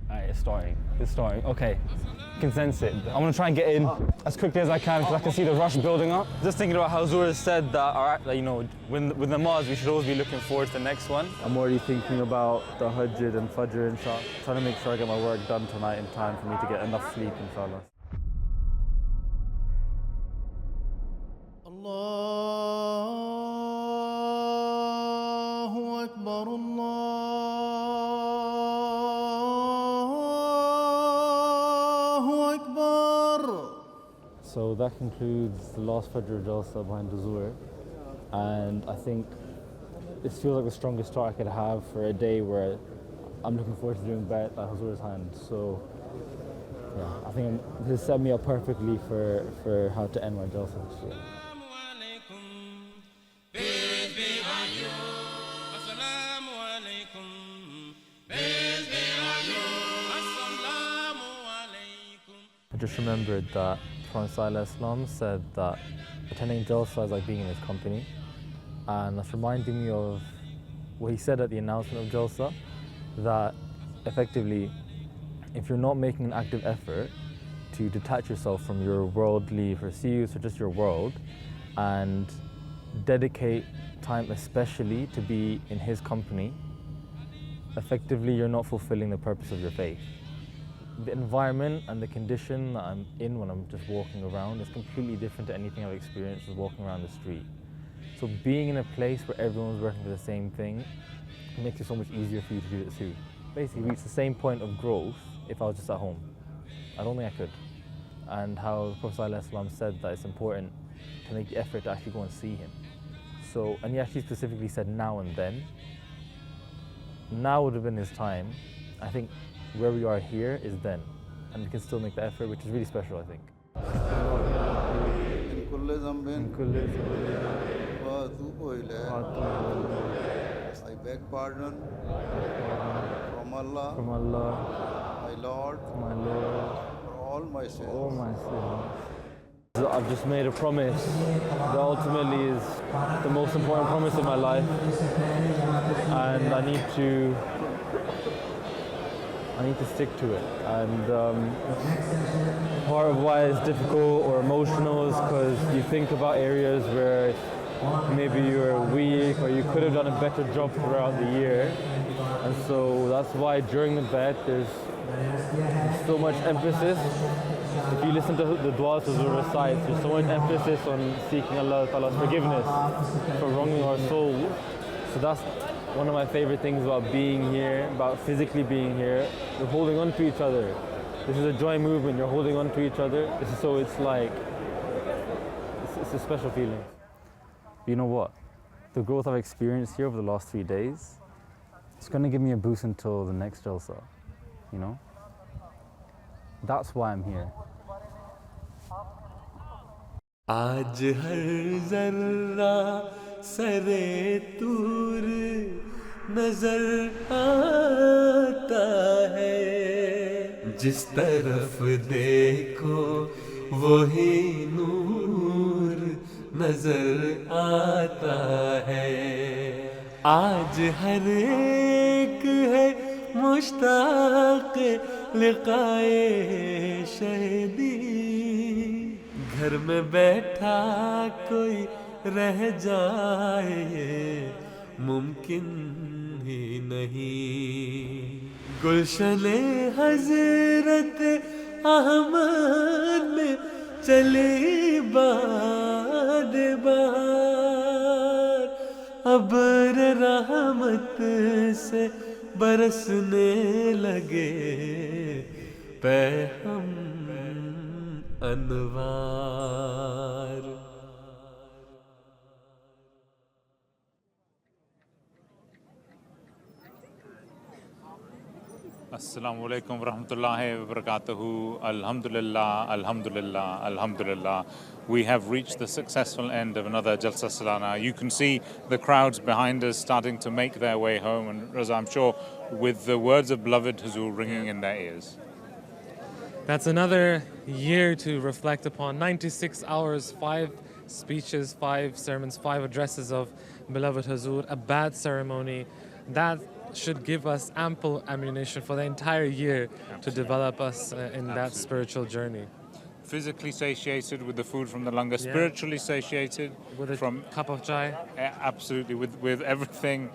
It's starting. It's starting. Okay. I can sense it. I want to try and get in as quickly as I can because I can see the rush building up. Just thinking about how Zura said that, you know, with the Namaz, we should always be looking forward to the next one. I'm already thinking about the Hajj and Fajr, inshallah. Trying to make sure I get my work done tonight in time for me to get enough sleep, inshallah. Allahu Akbar, So that concludes the last Fajr Jalsa behind the Zuhr, and I think this feels like the strongest start I could have for a day where I'm looking forward to doing Bet at Hazur's hand. So yeah, I think this set me up perfectly for how to end my Jalsa. So. I just remembered that Prophet ﷺ said that attending Jalsa is like being in his company, and that's reminding me of what he said at the announcement of Jalsa, that effectively if you're not making an active effort to detach yourself from your worldly pursuits or just your world and dedicate time especially to be in his company, effectively you're not fulfilling the purpose of your faith. The environment and the condition that I'm in when I'm just walking around is completely different to anything I've experienced just walking around the street. So being in a place where everyone's working for the same thing makes it so much easier for you to do it too. Basically reach the same point of growth if I was just at home. I don't think I could. And how the Prophet ﷺ said that it's important to make the effort to actually go and see him. So, and he actually specifically said now and then. Now would have been his time. I think where we are here is then, and we can still make the effort, which is really special, I think. I beg pardon from Allah, my Lord, for all my sins. I've just made a promise that ultimately is the most important promise of my life, and I need to stick to it. And part of why it's difficult or emotional is because you think about areas where maybe you're weak or you could have done a better job throughout the year. And so that's why during the bet there's so much emphasis. If you listen to the du'as Hazur recites, there's so much emphasis on seeking Allah Ta'ala's forgiveness for wronging our souls. So that's one of my favorite things about being here, about physically being here. You're holding on to each other. This is a joy movement, you're holding on to each other. So it's like, it's a special feeling. You know what? The growth I've experienced here over the last 3 days, it's gonna give me a boost until the next Jalsa, you know? That's why I'm here. आज हर जर्रा सरे तूर नजर आता है, जिस तरफ देखो वही नूर नजर आता है। आज हर एक है मुश्ताक लिकाए शहीदी, घर में बैठा कोई रह जाए मुमकिन ही नहीं। गुलशने हजरत अहमद में चली बाद बहार, अब्र रहमत से बरसने लगे पैहम अनवार। Assalamu alaikum wa rahmatullahi wa barakatuhu. Alhamdulillah, alhamdulillah, alhamdulillah. We have reached the successful end of another Jalsa Salana. You can see the crowds behind us starting to make their way home, and Raza, I'm sure with the words of beloved Huzur ringing in their ears. That's another year to reflect upon. 96 hours, 5 speeches, 5 sermons, 5 addresses of beloved Huzur, a bad ceremony. That should give us ample ammunition for the entire year to develop us in that spiritual journey. Physically satiated with the food from the langar, spiritually satiated with a cup of chai. Absolutely, with everything,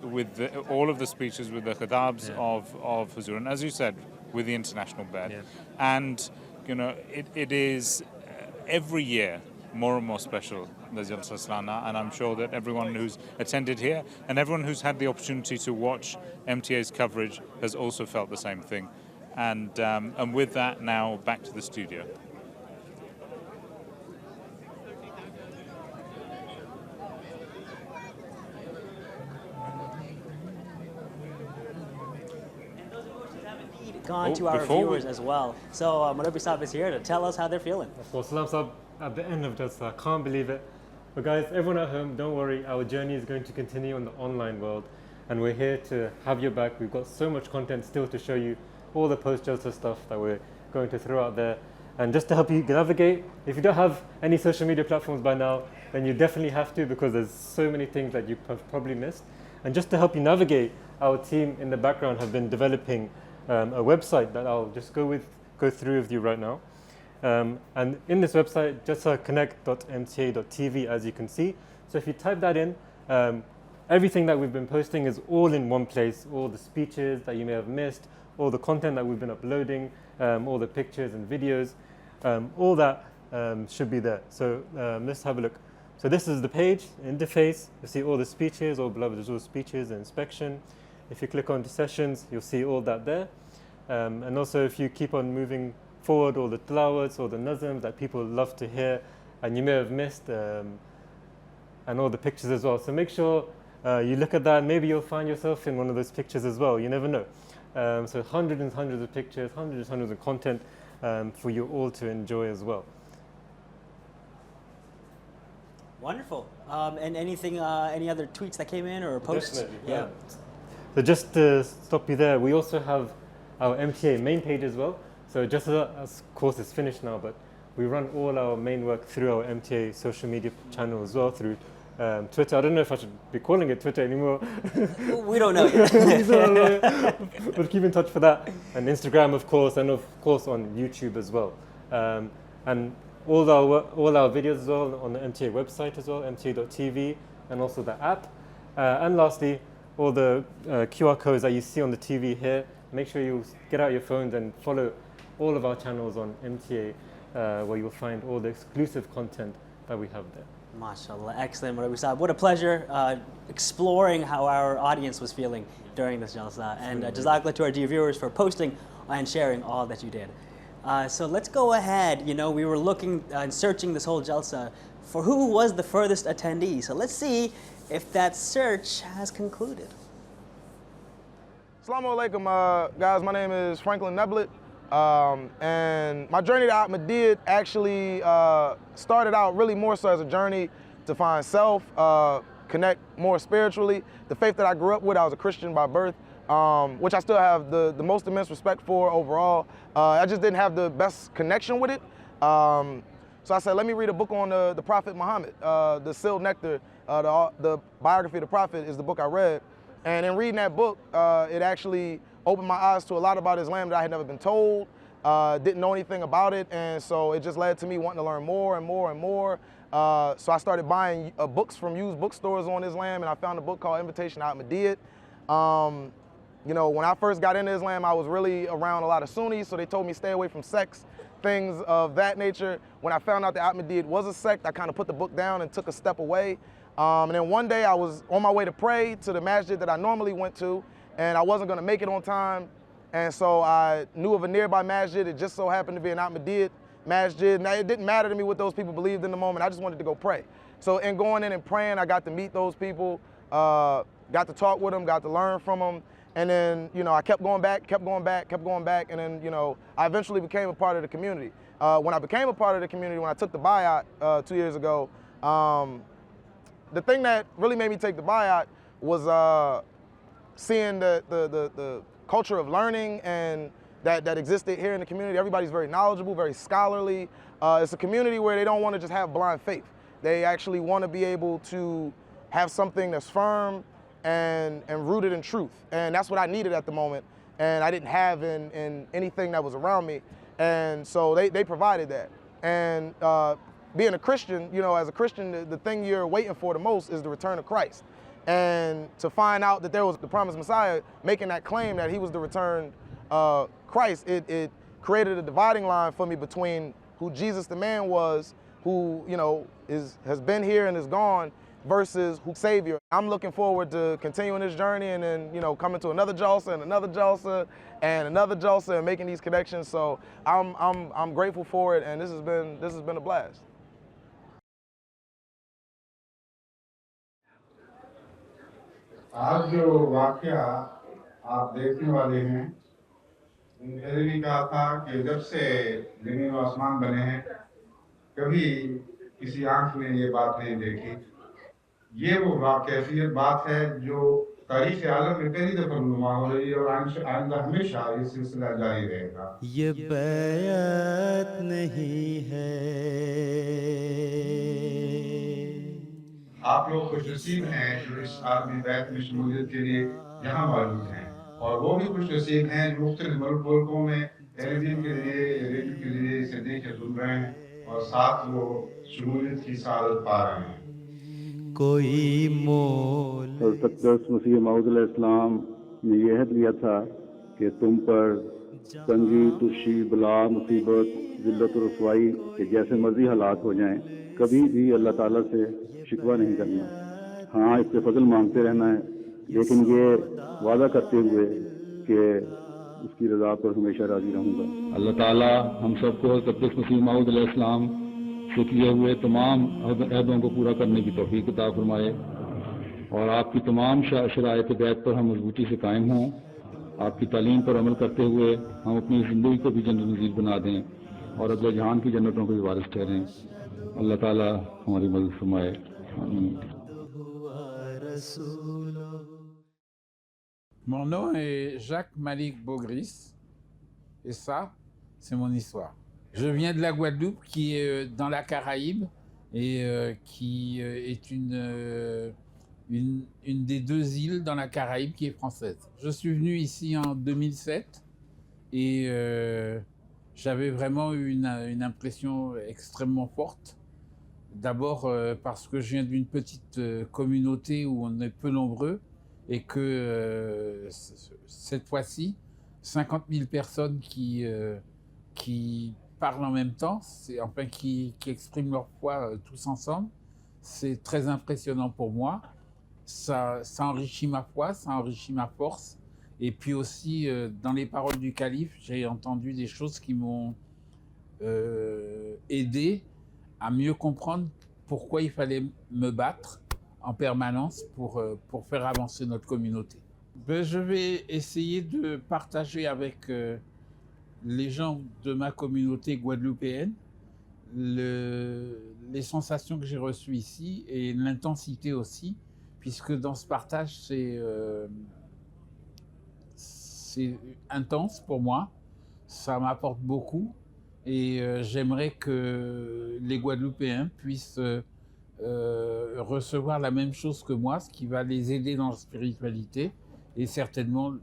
with all of the speeches, with the khadabs of Huzur, and as you said, with the international bed. And you know, it is every year more and more special, the Jalsa Salana, and I'm sure that everyone who's attended here and everyone who's had the opportunity to watch MTA's coverage has also felt the same thing. And with that, now back to the studio. Gone to our viewers as well. So Murabi Saab is here to tell us how they're feeling. Of course, Salam Saab at the end of Jalsa, I can't believe it. But guys, everyone at home, don't worry, our journey is going to continue in the online world, and we're here to have your back. We've got so much content still to show you, all the post-Jalsa stuff that we're going to throw out there. And just to help you navigate, if you don't have any social media platforms by now, then you definitely have to, because there's so many things that you have probably missed. And just to help you navigate, our team in the background have been developing a website that I'll just go through with you right now. And in this website, jalsaconnect.mta.tv, as you can see. So if you type that in, everything that we've been posting is all in one place. All the speeches that you may have missed, all the content that we've been uploading, all the pictures and videos, all that should be there. So let's have a look. So this is the page, interface. You see all the speeches, all beloved Rasul speeches and inspection. If you click on sessions, you'll see all that there. And also if you keep on moving forward, all the tilawats, all the nazms that people love to hear and you may have missed, and all the pictures as well. So make sure you look at that. Maybe you'll find yourself in one of those pictures as well. You never know. So hundreds and hundreds of pictures, hundreds of content for you all to enjoy as well. Wonderful. And anything, any other tweets that came in or posts? Definitely, yeah. So just to stop you there, we also have our MTA main page as well. So just as course is finished now, but we run all our main work through our MTA social media channel as well, through Twitter. I don't know if I should be calling it Twitter anymore. We don't know yet. But keep in touch for that. And Instagram, of course, and of course on YouTube as well. And all our videos as well on the MTA website as well, mta.tv, and also the app. And lastly, all the QR codes that you see on the TV here. Make sure you get out your phones and follow all of our channels on MTA, where you'll find all the exclusive content that we have there. MashaAllah, excellent, Murabi Saab. What a pleasure exploring how our audience was feeling during this Jalsa. And Jazakallah to our dear viewers for posting and sharing all that you did. So let's go ahead. You know, we were looking and searching this whole Jalsa for who was the furthest attendee. So let's see if that search has concluded. Assalamu alaikum, guys. My name is Franklin Neblet, and my journey to Ahmadiyyat actually started out really more so as a journey to find self, connect more spiritually. The faith that I grew up with, I was a Christian by birth, which I still have the most immense respect for overall. I just didn't have the best connection with it. So I said, let me read a book on the Prophet Muhammad. The Sealed Nectar, the biography of the Prophet is the book I read. And in reading that book, it actually opened my eyes to a lot about Islam that I had never been told, didn't know anything about it, and so it just led to me wanting to learn more and more and more. So I started buying books from used bookstores on Islam, and I found a book called Invitation to Ahmadiyyat. You know, when I first got into Islam, I was really around a lot of Sunnis, so they told me stay away from sects, things of that nature. When I found out that Ahmadiyyat was a sect, I kind of put the book down and took a step away. And then one day I was on my way to pray to the masjid that I normally went to, and I wasn't going to make it on time. And so I knew of a nearby masjid. It just so happened to be an Ahmadiyyat masjid. Now, it didn't matter to me what those people believed in the moment. I just wanted to go pray. So in going in and praying, I got to meet those people, got to talk with them, got to learn from them. And then, you know, I kept going back, and then, you know, I eventually became a part of the community. When I became a part of the community, when I took the bayat 2 years ago, the thing that really made me take the bayat was seeing the culture of learning and that existed here in the community. Everybody's very knowledgeable, very scholarly. It's a community where they don't want to just have blind faith. They actually want to be able to have something that's firm and rooted in truth. And that's what I needed at the moment. And I didn't have in anything that was around me. And so they provided that. And being a Christian, you know, as a Christian, the thing you're waiting for the most is the return of Christ. And to find out that there was the promised Messiah making that claim that he was the returned Christ, it created a dividing line for me between who Jesus the man was, who, you know, has been here and is gone, versus who Savior. I'm looking forward to continuing this journey and then, you know, coming to another Jalsa and another Jalsa and another Jalsa and making these connections. So I'm grateful for it, and this has been a blast. आज जो वाकया आप देखने वाले हैं, मैंने भी कहा था कि जब से ज़मीन और आसमान बने हैं, कभी किसी आंख ने ये बात नहीं देखी। ये वो कैफियत बात है जो तारीख़ आलम में पहली दफ़ा नुमा हो रही है और आइंदा हमेशा ये सिलसिला जारी रहेगा। ये बैत नहीं है। आप लोग खुशनसीब हैं जो इस आलमी बैत में शमूलियत के लिए यहाँ मौजूद हैं, और वो भी खुशनसीब हैं जो मुख्तलिफ मुल्कों में टेलीविज़न के जरिए, रेडियो के जरिए इसे देख के सुन रहे हैं और साथ वो शमूलियत की सआदत पा रहे हैं। कोई मोल हज़रत मसीह मऊद अलैहिस्सलाम ने यह अहद लिया था कि तुम पर तंगी, तुशी, बला, मुसीबत, ज़िल्लत और रसवाई के जैसे मर्जी हालात हो जाएं, कभी भी अल्लाह ताला से शिकवा नहीं करना। हाँ, इससे फजल मांगते रहना है, लेकिन ये वादा करते हुए कि उसकी रज़ा पर हमेशा राज़ी रहूँगा। अल्लाह ताला हम सबको हज़रत मसीह मऊद अलैहिस्सलाम से किए हुए तमाम अहदों को पूरा करने की तौफीक अता फरमाए और आपकी तमाम शराइत बैत पर हम मजबूती से कायम हों। आपकी तालीम पर अमल करते हुए हम अपनी ज़िंदगी को भी जन्नत नज़ीर बना दें और अगले जहान की जन्नतों के वारिस ठहरें। अल्लाह ताला हमारी मदद फरमाए। Mon nom est Jacques Malik Bogris et ça, c'est mon histoire. Je viens de la Guadeloupe qui est dans la Caraïbe et qui est une des deux îles dans la Caraïbe qui est française. Je suis venu ici en 2007 et j'avais vraiment eu une impression extrêmement forte. D'abord parce que je viens d'une petite communauté où on est peu nombreux et que cette fois-ci, 50 000 personnes qui parlent en même temps, enfin qui expriment leur foi tous ensemble, c'est très impressionnant pour moi. Ça enrichit ma foi, ça enrichit ma force. Et puis aussi, dans les paroles du calife, j'ai entendu des choses qui m'ont aidé à mieux comprendre pourquoi il fallait me battre en permanence pour faire avancer notre communauté. Je vais essayer de partager avec les gens de ma communauté guadeloupéenne les sensations que j'ai reçues ici et l'intensité aussi, puisque dans ce partage, c'est intense pour moi, ça m'apporte beaucoup et j'aimerais que les Guadeloupéens puissent recevoir la même chose que moi, ce qui va les aider dans leur spiritualité et certainement,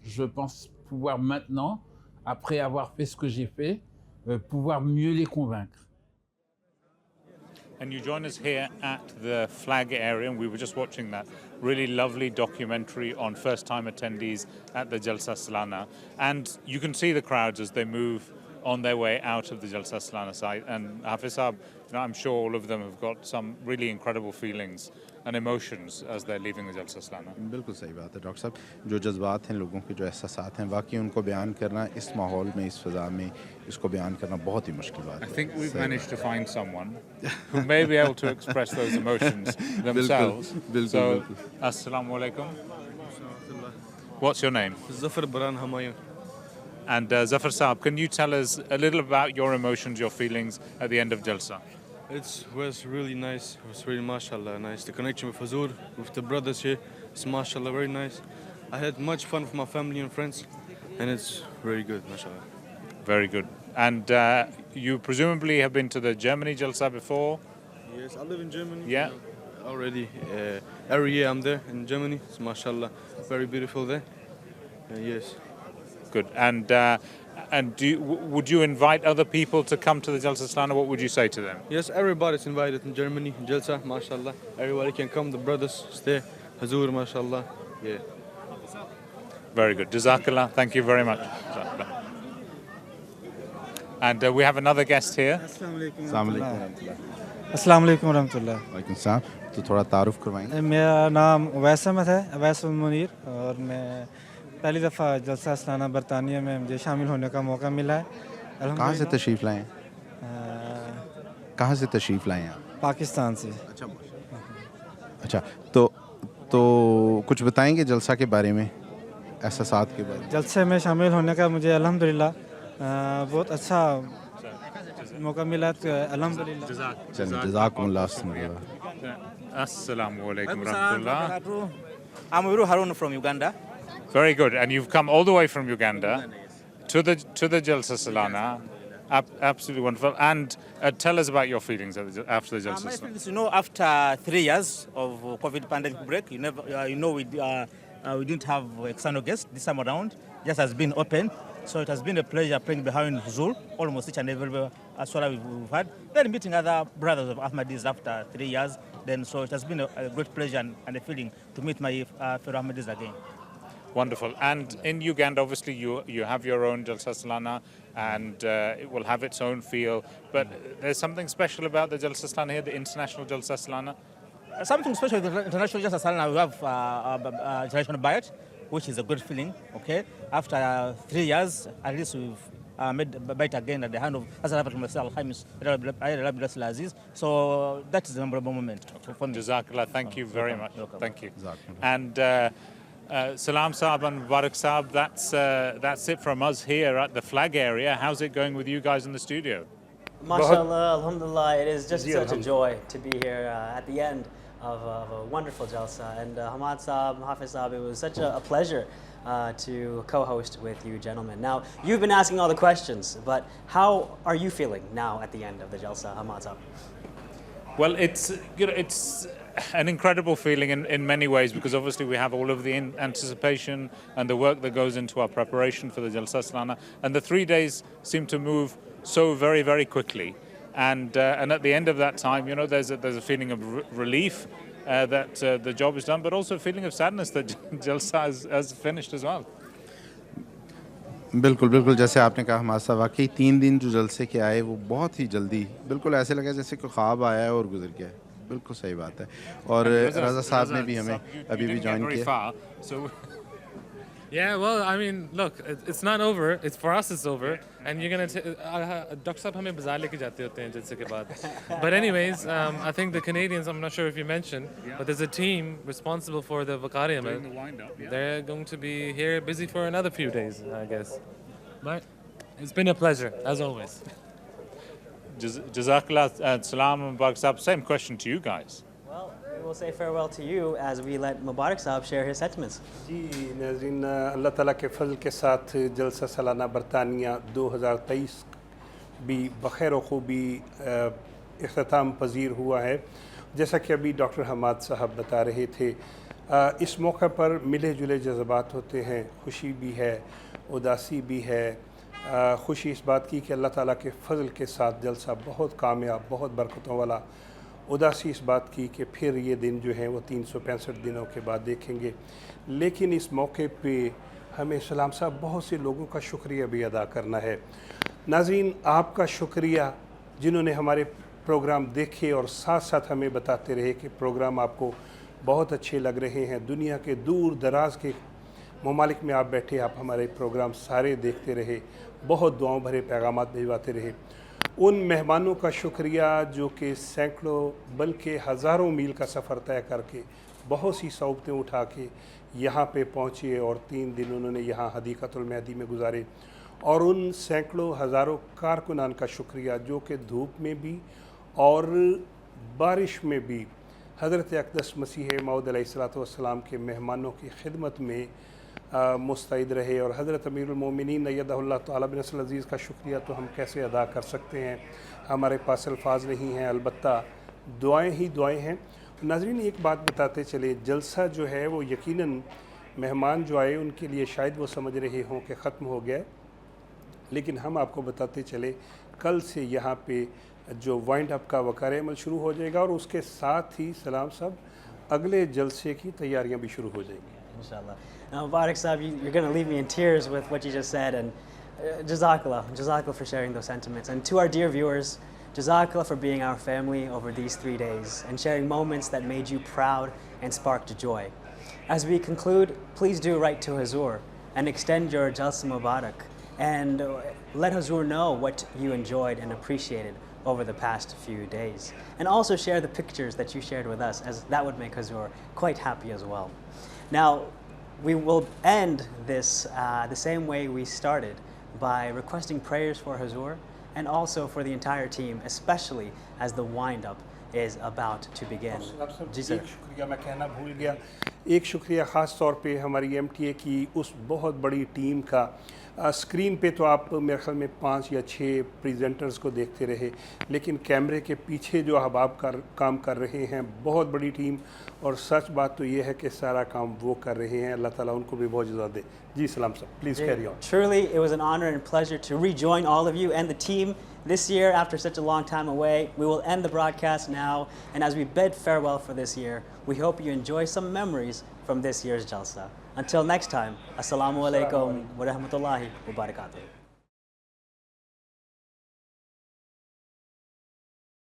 je pense pouvoir maintenant, après avoir fait ce que j'ai fait, pouvoir mieux les convaincre. And you join us here at the flag area, and we were just watching that really lovely documentary on first-time attendees at the Jalsa Salana. And you can see the crowds as they move on their way out of the Jalsa Salana site. And Hafiz Saab, I'm sure all of them have got some really incredible feelings and emotions as they're leaving the Jalsa Salana. बिल्कुल सही बात है doctor साहब, जो जज्बात हैं लोगों के, जो एहसासात हैं, वाकई उनको बयान करना इस माहौल में, इस फ़ज़ा में, इसको बयान करना बहुत ही मुश्किल बात है। I think we've managed to find someone who may be able to express those emotions themselves. So, Assalamu alaikum. What's your name? Zafar Baran Hamayan. And Zafar Saab, can you tell us a little about your emotions, your feelings at the end of Jalsa? It was really nice. It was really, mashallah, nice. The connection with Hazur, with the brothers here, it's mashallah, very nice. I had much fun with my family and friends, and it's very good, mashallah. Very good. And you presumably have been to the Germany Jalsa before? Yes, I live in Germany. Yeah. already. Every year I'm there in Germany. It's mashallah, very beautiful there. Yes. Good. And would you invite other people to come to the Jalsa Salana? What would you say to them? Yes, everybody's invited in Germany, Jalsa, mashallah. Everybody can come, the brothers stay, Hazur, mashallah. Yeah. Very good. Jazakallah. Thank you very much. And we have another guest here. अस्सलाम वालेकुम रहमतुल्लाह। वालेकुम सलाम। तो थोड़ा तारुफ करवाएंगे। मेरा नाम अवैस अहमद है, अवैस मुनीर, और मैं पहली दफ़ा जलसा सलाना बरतानिया में मुझे शामिल होने का मौका मिला है। कहाँ से तशरीफ़ लाए हैं? कहाँ से तशरीफ़ लाए हैं आप? पाकिस्तान से। अच्छा, तो कुछ बताएंगे जलसा के बारे में, एहसासात के बारे में? जलसे में शामिल होने का मुझे अल्हम्दुलिल्लाह बहुत अच्छा मौका मिला, तो अल्हम्दुलिल्लाह। जज़ाकुमुल्लाह। Assalamu alaikum warahmatullah. I'm Wiru Harun from Uganda. Very good. And you've come all the way from Uganda to the Jalsa Salana. Absolutely wonderful. And tell us about your feelings after the Jalsa My Salana. feelings, after 3 years of COVID pandemic break, we didn't have external guests this time around. Just has been open. So it has been a pleasure playing behind Huzur, almost each and every Swala we've had. Then meeting other brothers of Ahmadis after 3 years. So it has been a great pleasure and a feeling to meet my fellow Ahmadis again. Wonderful. And in Uganda, obviously, you have your own Jalsa Salana, and it will have its own feel. But there's something special about the Jalsa Salana here, the International Jalsa Salana? Something special with the International Jalsa Salana, we have traditional bayat, which is a good feeling, okay? After 3 years, at least we've made bayat again at the hand of Hazrat Al-Hamis, Aziz. So that is a memorable moment for me. Jazakallah, thank you very much. Thank you. And Salam Saab and Mubarak Saab, that's it from us here at the flag area. How's it going with you guys in the studio? MashaAllah, alhamdulillah, it is just such a joy to be here at the end of a wonderful Jalsa. And Hamad Saab, Hafiz Saab, it was such a pleasure to co-host with you gentlemen. Now, you've been asking all the questions, but how are you feeling now at the end of the Jalsa, Hamad Saab? Well, it's an incredible feeling in many ways, because obviously we have all of the anticipation and the work that goes into our preparation for the Jalsa Salana, and the 3 days seem to move so very, very quickly. And at the end of that time, there's a feeling of relief that the job is done, but also a feeling of sadness that Jalsa has finished as well. बिल्कुल बिल्कुल, जैसे आपने कहा हमारे साथ, वाकई 3 दिन जो जलसे के आए वो बहुत ही जल्दी, बिल्कुल ऐसे लगा जैसे कोई ख्वाब आया है और गुजर गया है। बिल्कुल सही बात है। और रज़ा साहब ने भी हमें अभी भी ज्वाइन किया। Yeah, well, I mean, look, it's not over. It's for us, it's over. And you're going to... Dr. Saab hame bazaar leke jate hote hain jalse ke baad. But anyways, I think the Canadians, I'm not sure if you mentioned, but there's a team responsible for the Vakari Amal. They're going to be here busy for another few days, I guess. But it's been a pleasure, as always. Jazakallah, Salam and Mubarak Saab. Same question to you guys. We'll say farewell to you as we let Mubarak Saab share his sentiments. जी नाज़रीन, अल्लाह ताला के फजल के साथ जलसा सालाना बरतानिया 2023 भी बखैर खूबी इख्तिताम पजीर हुआ है। जैसा कि अभी डॉक्टर हमाद साहब बता रहे थे, इस मौके पर मिले जुले जज्बात होते हैं। खुशी भी है, उदासी भी है। खुशी इस बात की कि अल्लाह ताला के फजल के साथ जलसा बहुत कामयाब, बहुत बरकतों वाला। उदासी इस बात की कि फिर ये दिन जो हैं वो 365 दिनों के बाद देखेंगे। लेकिन इस मौके पे हमें सलाम साहब बहुत से लोगों का शुक्रिया भी अदा करना है। नाज़रीन, आपका शुक्रिया जिन्होंने हमारे प्रोग्राम देखे और साथ साथ हमें बताते रहे कि प्रोग्राम आपको बहुत अच्छे लग रहे हैं। दुनिया के दूर दराज के ममालिक में आप बैठे, आप हमारे प्रोग्राम सारे देखते रहे, बहुत दुआओं भरे पैगामात भिजवाते रहे। उन मेहमानों का शुक्रिया जो कि सैकड़ों बल्कि हज़ारों मील का सफ़र तय करके बहुत सी सौबतें उठा के यहाँ पे पहुँचे और 3 दिन उन्होंने यहाँ हदीक़ा-तुल-महदी में गुजारे। और उन सैकड़ों हज़ारों कारकुनान का शुक्रिया जो कि धूप में भी और बारिश में भी हज़रत अक़दस मसीह मौऊद अलैहिस्सलाम के मेहमानों की खिदमत में मुस्तैद रहे। और हज़रत अमीरुल मोमिनीन अय्यदहुल्लाह तआला बिनस्रिल अज़ीज़ का शुक्रिया तो हम कैसे अदा कर सकते हैं, हमारे पास अल्फाज नहीं हैं। अलबत्ता दुआएं ही दुआएं हैं। नाजरीन एक बात बताते चले, जलसा जो है वो यकीनन मेहमान जो आए उनके लिए शायद वो समझ रहे हों कि ख़त्म हो गया, लेकिन हम आपको बताते चले कल से यहाँ पे जो वाइंड अप का वक़ार अमल शुरू हो जाएगा और उसके साथ ही सलाम साहब अगले जलसे की तैयारियाँ भी शुरू हो जाएंगी इंशाल्लाह. Now Mubarak Saab, you're going to leave me in tears with what you just said, and Jazakallah for sharing those sentiments. And to our dear viewers, Jazakallah for being our family over these 3 days and sharing moments that made you proud and sparked joy. As we conclude, please do write to Hazur and extend your Jalsa Mubarak and let Hazur know what you enjoyed and appreciated over the past few days. And also share the pictures that you shared with us, as that would make Hazur quite happy as well. Now, we will end this the same way we started, by requesting prayers for Hazur and also for the entire team, especially as the wind-up is about to begin. जी sir. एक शुक्रिया मैं कहना भूल गया, एक शुक्रिया ख़ास तौर पे हमारी MTA की उस बहुत बड़ी टीम का. स्क्रीन पे तो आप मेरे ख्याल में 5 या 6 प्रेजेंटर्स को देखते रहे, लेकिन कैमरे के पीछे जो अहबाब काम कर रहे हैं, बहुत बड़ी टीम, और सच बात तो ये है कि सारा काम वो कर रहे हैं. अल्लाह ताला उनको भी बहुत इज़्ज़त दे. जी सलाम साहब, please carry on. Truly, it was an honor and pleasure to rejoin all of you and the team this year after such a long time away. We will end the broadcast now, and as we bid farewell for this year, we hope you enjoy some memories from this year's Jalsa. Until next time, Assalamu alaikum wa rahmatullahi wa barakatuh.